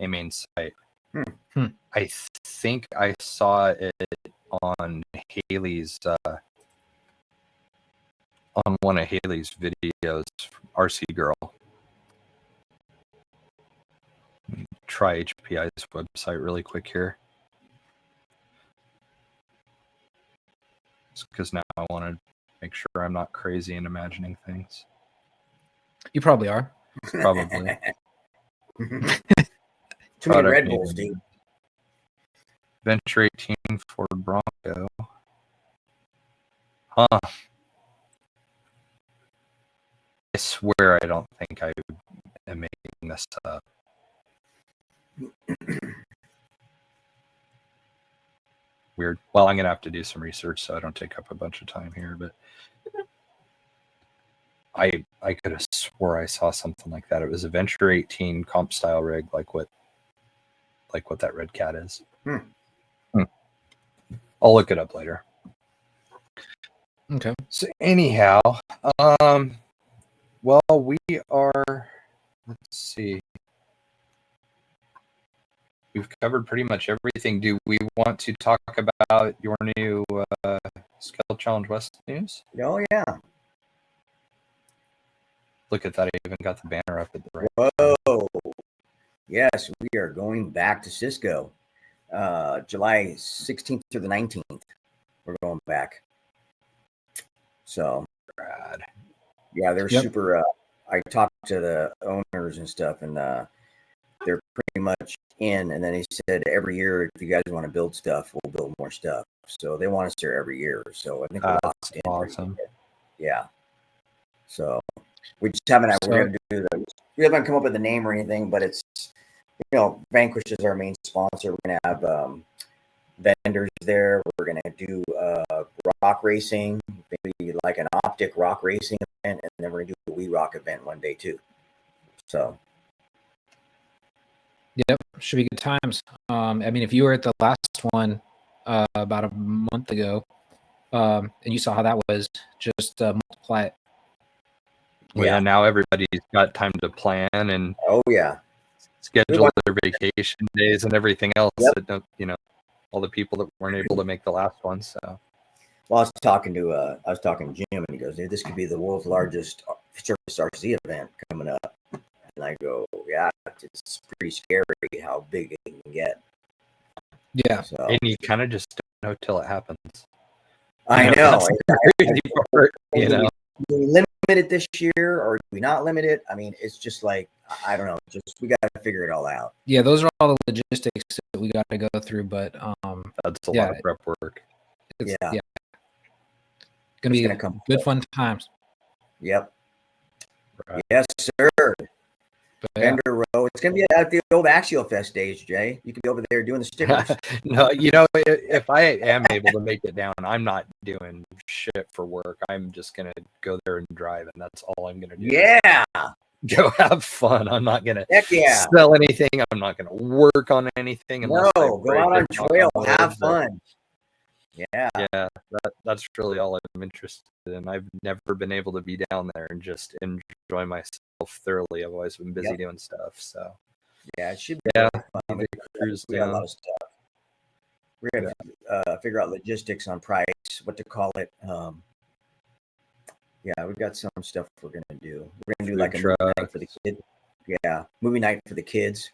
a main site. I think I saw it on Haley's on one of Haley's videos, RC Girl. Try HPI's website really quick here. Because now I want to make sure I'm not crazy and imagining things. You probably are. Probably. Too many Red Bulls, dude. Venture 18 Ford Bronco. Huh. I swear I don't think I am making this up. Weird. Well, I'm going to have to do some research so I don't take up a bunch of time here, but I could have swore I saw something like that. It was a Venture 18 comp style rig, like what that Red Cat is. I'll look it up later. Okay. So anyhow, well, we are, let's see. We've covered pretty much everything. Do we want to talk about your new Scale Challenge West news? Oh, yeah. Look at that. I even got the banner up at the right. Whoa. Yes, we are going back to Cisco. July 16th through the 19th. We're going back. So, Rad. yeah, they're Yep. super. I talked to the owners and stuff, and they're pretty much in. And then he said, every year, if you guys want to build stuff, we'll build more stuff. So they want us there every year. So I think we're That's locked in. awesome. Yeah. So we just haven't. We're gonna do the. We haven't come up with a name or anything, but it's, Vanquish is our main sponsor. We're gonna have vendors there. We're gonna do rock racing, maybe like an optic rock racing event, and then we're gonna do a WEROCK event one day too. So, Yep, should be good times. I mean, if you were at the last one about a month ago, and you saw how that was, just multiply it. Well, yeah, now everybody's got time to plan and oh yeah, schedule their vacation days and everything else. Yep. That don't, all the people that weren't able to make the last one. So, well, I was talking to Jim, and he goes, "Dude, this could be the world's largest surface RC event coming up." And I go, "Yeah, it's pretty scary how big it can get." Yeah. So, and you kind of just don't know till it happens. I know. You Do we limit it this year, or do we not limit it? I mean, it's just like, I don't know. Just we got to figure it all out. Yeah, those are all the logistics that we got to go through, but that's a lot of prep work. It's, yeah, gonna be good fun times. Yep. Right. Yes, sir. Yeah. Vendor row. It's gonna be at the old Axial Fest stage, Jay. You can be over there doing the stickers. No, if I am able to make it down, I'm not doing shit for work. I'm just gonna go there and drive, and that's all I'm gonna do. Yeah. Go have fun. I'm not gonna sell anything. I'm not gonna work on anything. No, go out on trail, have fun. Yeah. Yeah, that's really all I'm interested in. I've never been able to be down there and just enjoy myself thoroughly. I've always been busy doing stuff. So yeah, it should be fun. We got a lot of stuff. We're gonna figure out logistics on price, what to call it. Yeah, we've got some stuff we're gonna do. We're gonna do like a movie night for the kids. Yeah, movie night for the kids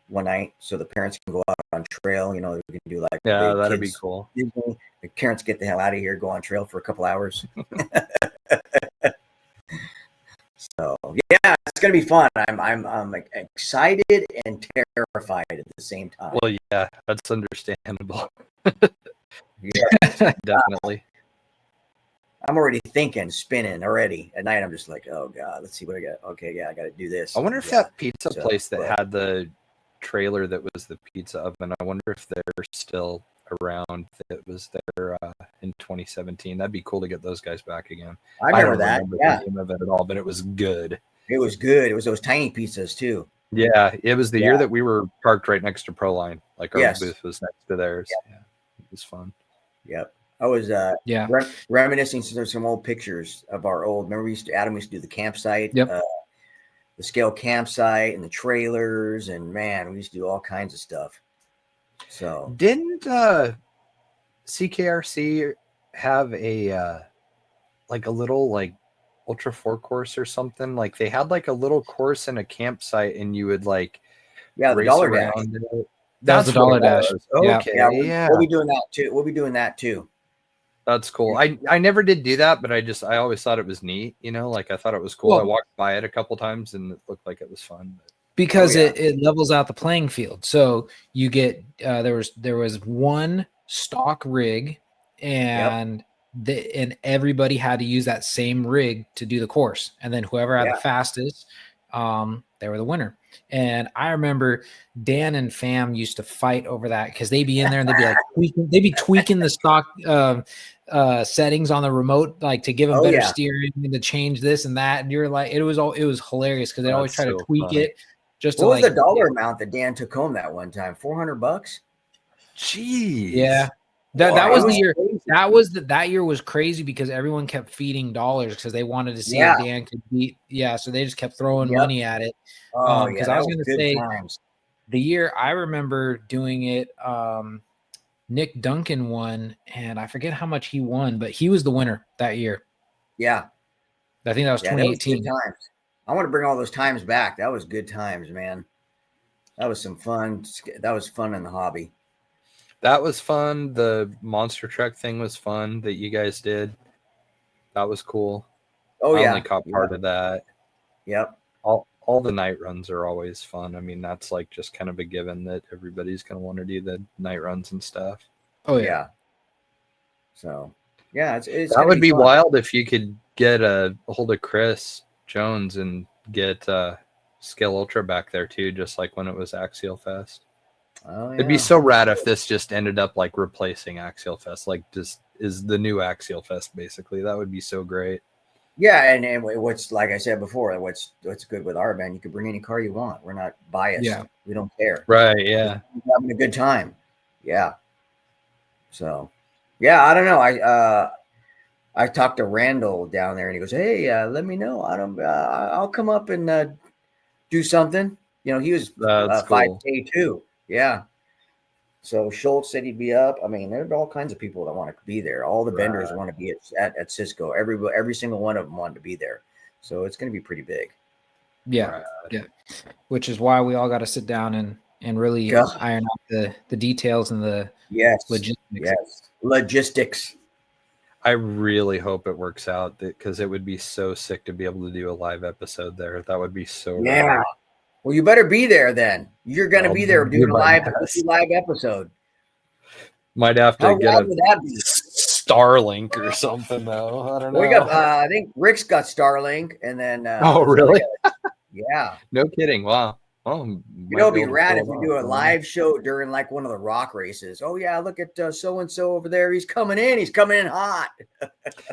one night, so the parents can go out on trail. We can do like that'd be cool. The parents get the hell out of here, go on trail for a couple hours. So yeah, it's gonna be fun. I'm excited and terrified at the same time. Well, yeah, that's understandable. Yeah, definitely. I'm already thinking, spinning already at night. I'm just like, oh god, let's see what I got. Okay, yeah, I got to do this. I wonder if that pizza place that had the trailer that was the pizza oven, I wonder if they're still around. That was there in 2017. That'd be cool to get those guys back again. I remember that. Yeah, the name of it at all, but it was good. It was good. It was those tiny pizzas too. Yeah, it was the year that we were parked right next to Proline. Like our booth was next to theirs. Yeah, it was fun. Yep. I was reminiscing some old pictures of our old. Remember, Adam used to do the campsite. Yep. The scale campsite and the trailers, and man, we used to do all kinds of stuff. So didn't CKRC have a like a little like Ultra 4 course or something? Like they had like a little course in a campsite, and you would like the Dollar Dash. That's the Dollar Dash. Okay, yeah, we'll be doing that too. That's cool. I never did do that, but I always thought it was neat. Like I thought it was cool. Well, I walked by it a couple times and it looked like it was fun. Because it levels out the playing field. So you get there was one stock rig, and and everybody had to use that same rig to do the course, and then whoever had the fastest, they were the winner. And I remember Dan and Fam used to fight over that because they'd be in there and they'd be tweaking the stock settings on the remote, like to give them better steering and to change this and that. And you're like, it was hilarious because they always try to tweak it. Just what was the dollar amount that Dan took home that one time? $400. Jeez. Yeah. That was the year. Crazy. That year was crazy because everyone kept feeding dollars because they wanted to see if Dan could beat. Yeah, so they just kept throwing money at it. Because I was going to say the year I remember doing it, Nick Duncan won, and I forget how much he won, but he was the winner that year. Yeah, I think that was 2018. That was I want to bring all those times back. That was good times, man. That was some fun. That was fun in the hobby. That was fun. The monster truck thing was fun that you guys did. That was cool. Oh, I yeah. only caught part of that. Yep. All the night runs are always fun. I mean, that's like just kind of a given that everybody's going to want to do the night runs and stuff. Oh yeah. Yeah. So, yeah, it's That gonna would be fun. wild if you could get a hold of Chris Jones and get Scale Ultra back there too, just like when it was Axial Fest. Oh, yeah. It'd be so rad if this just ended up like replacing Axial Fest, like just is the new Axial Fest basically. That would be so great. Yeah, and what's, like I said before, what's good with our event, you can bring any car you want. We're not biased. Yeah. We don't care. Right, yeah. We're having a good time. Yeah. So, yeah, I don't know. I talked to Randall down there, and he goes, "Hey, let me know. I'll come up and do something." You know, he was That's 5K too. Yeah. So Schultz said he'd be up. I mean, there's all kinds of people that want to be there. All the vendors want to be at Cisco. Every single one of them wanted to be there. So it's going to be pretty big. Yeah. Right. Yeah. Which is why we all got to sit down and really Yeah. iron out the details and the logistics. Yes. Logistics. I really hope it works out because it would be so sick to be able to do a live episode there. That would be so Yeah. rad. Well, you better be there then. You're going to I'll be there doing a do my live best. episode. Might have to How get rad a would that be? Starlink or something though. I don't know. We got. I think Rick's got Starlink, and then. Oh, really? Yeah. No kidding. Wow. Oh, You know, it'd be rad if we do a live show during like one of the rock races. Oh yeah, look at so and so over there. He's coming in. He's coming in hot.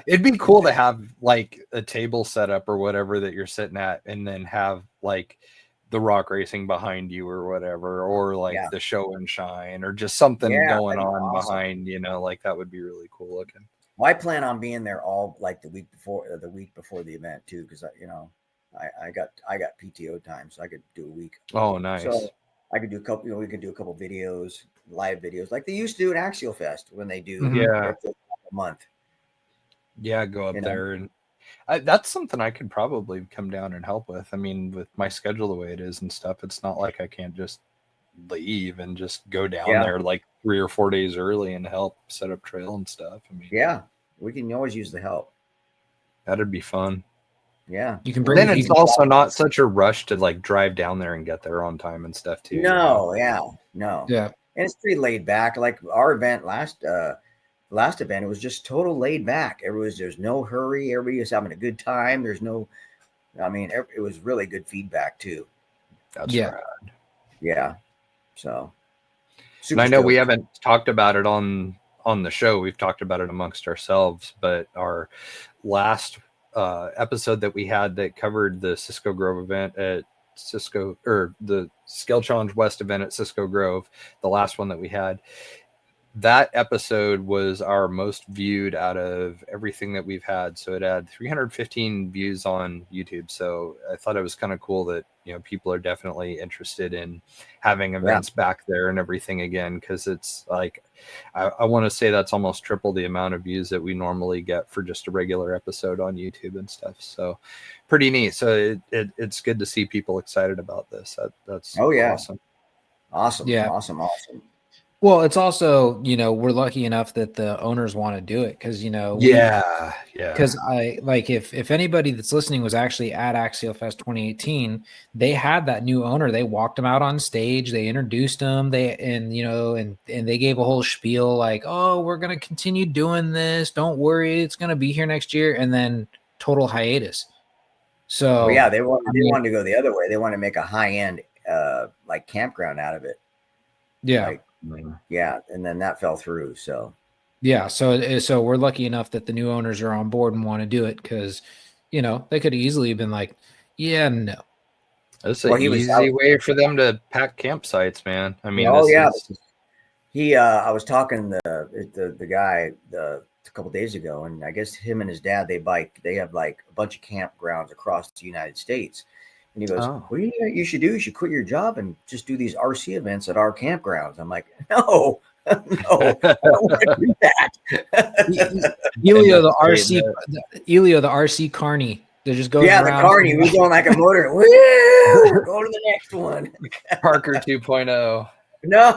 It'd be cool to have like a table set up or whatever that you're sitting at, and then have like the rock racing behind you or whatever, or like the show and shine, or just something going on behind. You know, like that would be really cool looking. Well, I plan on being there all like the week before the event too, because I got PTO time, so I could do a week. Oh, nice. So I could do a couple. We could do a couple videos, live videos, like they used to do at Axial Fest when they do a month. Yeah, go up there, and that's something I could probably come down and help with. I mean, with my schedule the way it is and stuff, it's not like I can't just leave and just go down there like 3 or 4 days early and help set up trail and stuff. I mean, we can always use the help. That'd be fun. Yeah, you can bring. Then it's also not such a rush to like drive down there and get there on time and stuff too. No, no, and it's pretty laid back. Like our event last event, it was just total laid back. There's no hurry. Everybody was having a good time. There's no, I mean, it was really good feedback too. That's rad. Yeah. So, and I know we haven't talked about it on the show. We've talked about it amongst ourselves, but our last episode that we had that covered the Cisco Grove event at Cisco, or the Scale Challenge West event at Cisco Grove, the last one that we had, that episode was our most viewed out of everything that we've had. So it had 315 views on YouTube. So I thought it was kind of cool that, you know, people are definitely interested in having events back there and everything again, because it's like, I want to say that's almost triple the amount of views that we normally get for just a regular episode on YouTube and stuff. So pretty neat. So it's good to see people excited about this. That's awesome. Awesome. Yeah. Awesome. Well, it's also, you know, we're lucky enough that the owners want to do it because, you know, because if anybody that's listening was actually at Axial Fest 2018, they had that new owner. They walked them out on stage. They introduced them. And they gave a whole spiel like, oh, we're going to continue doing this. Don't worry. It's going to be here next year. And then total hiatus. So they wanted to go the other way. They want to make a high end like campground out of it. Yeah. And then that fell through. So so we're lucky enough that the new owners are on board and want to do it because, you know, they could easily have been like, no. That's an easy way for them to pack campsites, man. I mean, I was talking to the guy a couple days ago, and I guess him and his dad, they have like a bunch of campgrounds across the United States. And he goes, what you should do? You should quit your job and just do these RC events at our campgrounds. I'm like, no, I don't want to do that. Elio, the RC Carney They're just going Yeah, the around. carny. We're going like a motor. Woo! Go to the next one. Parker 2.0. No.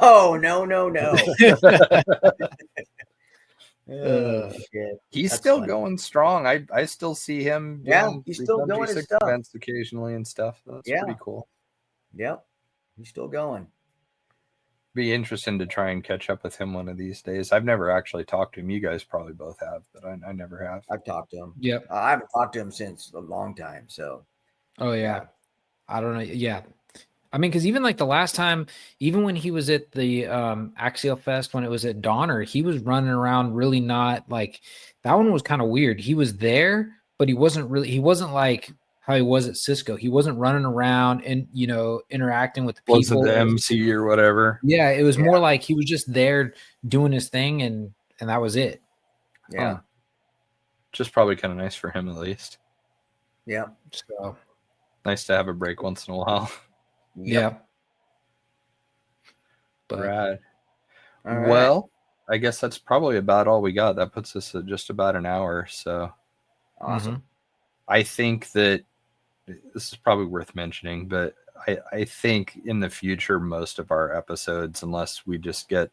Oh, shit. He's That's still funny. going strong. I still see him Yeah, doing he's still doing his 376 stuff. events occasionally and stuff. That's Yeah. pretty cool. Yep. He's still going. Be interesting to try and catch up with him one of these days. I've never actually talked to him. You guys probably both have, but I never have. I've talked to him. Yep. I haven't talked to him since a long time. So. Oh yeah. I don't know. Yeah. I mean, because even like the last time, even when he was at the Axial Fest, when it was at Donner, he was running around really not like, that one was kind of weird. He was there, but he wasn't like how he was at Cisco. He wasn't running around and, you know, interacting with the people. Wasn't the MC or whatever. Yeah, it was more like he was just there doing his thing, and that was it. Yeah. Just probably kind of nice for him at least. Yeah. So nice to have a break once in a while. Yeah. But, right. All right. Well, I guess that's probably about all we got. That puts us at just about an hour. So Awesome. I think that this is probably worth mentioning, but I think in the future, most of our episodes, unless we just get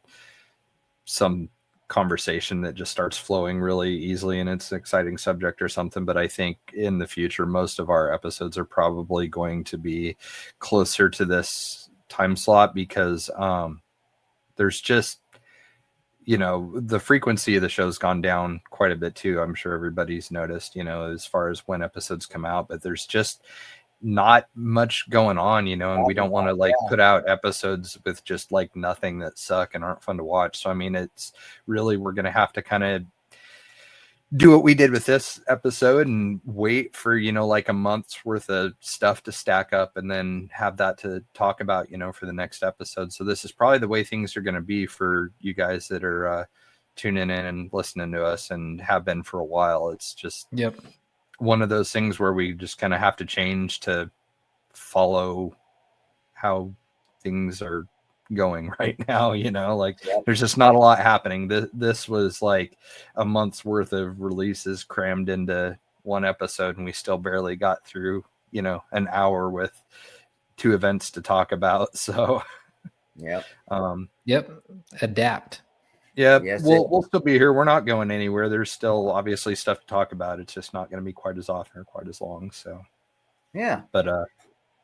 some conversation that just starts flowing really easily and it's an exciting subject or something, but I think in the future, most of our episodes are probably going to be closer to this time slot because there's just, you know, the frequency of the show's gone down quite a bit too. I'm sure everybody's noticed, you know, as far as when episodes come out, but there's just not much going on, you know, and we don't want to like put out episodes with just like nothing that suck and aren't fun to watch. So, I mean, it's really, we're going to have to kind of do what we did with this episode and wait for, you know, like a month's worth of stuff to stack up and then have that to talk about, you know, for the next episode. So this is probably the way things are going to be for you guys that are tuning in and listening to us and have been for a while. It's just one of those things where we just kind of have to change to follow how things are going right now, you know, like there's just not a lot happening. This was like a month's worth of releases crammed into one episode and we still barely got through, you know, an hour with 2 events to talk about. So adapt. We'll still be here. We're not going anywhere. There's still obviously stuff to talk about. It's just not going to be quite as often or quite as long. So but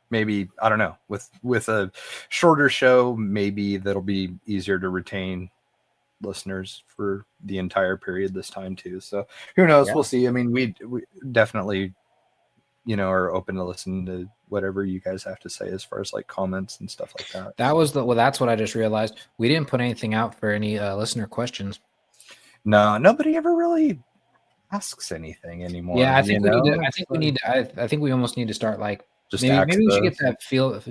maybe, I don't know, with a shorter show, maybe that'll be easier to retain listeners for the entire period this time too. So who knows? We'll see. I mean, we definitely, you know, are open to listen to whatever you guys have to say as far as like comments and stuff like that. That's what I just realized. We didn't put anything out for any listener questions. No, nobody ever really asks anything anymore. Yeah, I think we almost need to start like maybe we should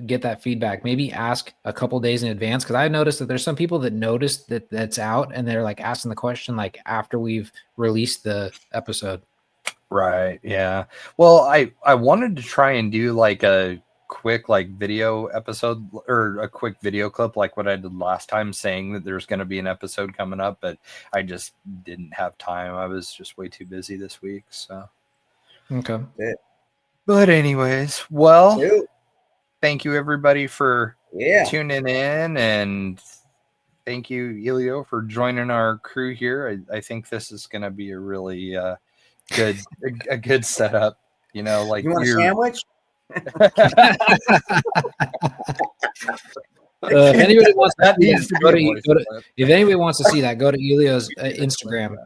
get that feedback. Maybe ask a couple days in advance, because I noticed that there's some people that noticed that that's out and they're like asking the question like after we've released the episode. Right. Yeah. Well, I wanted to try and do like a quick like video episode or a quick video clip like what I did last time, saying that there's going to be an episode coming up, but I just didn't have time. I was just way too busy this week. So okay. But anyways, well, thank you everybody for tuning in, and thank you, Elio, for joining our crew here. I think this is going to be a really good a good setup. You know, like you want a sandwich? If anybody wants to see that, if anybody wants to see that, go to Elio's Instagram.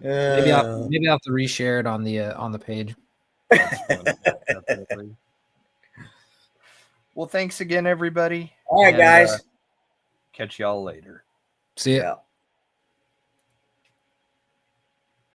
Maybe I'll have to reshare it on the page. Well, thanks again, everybody. All right, guys. Catch y'all later. See ya.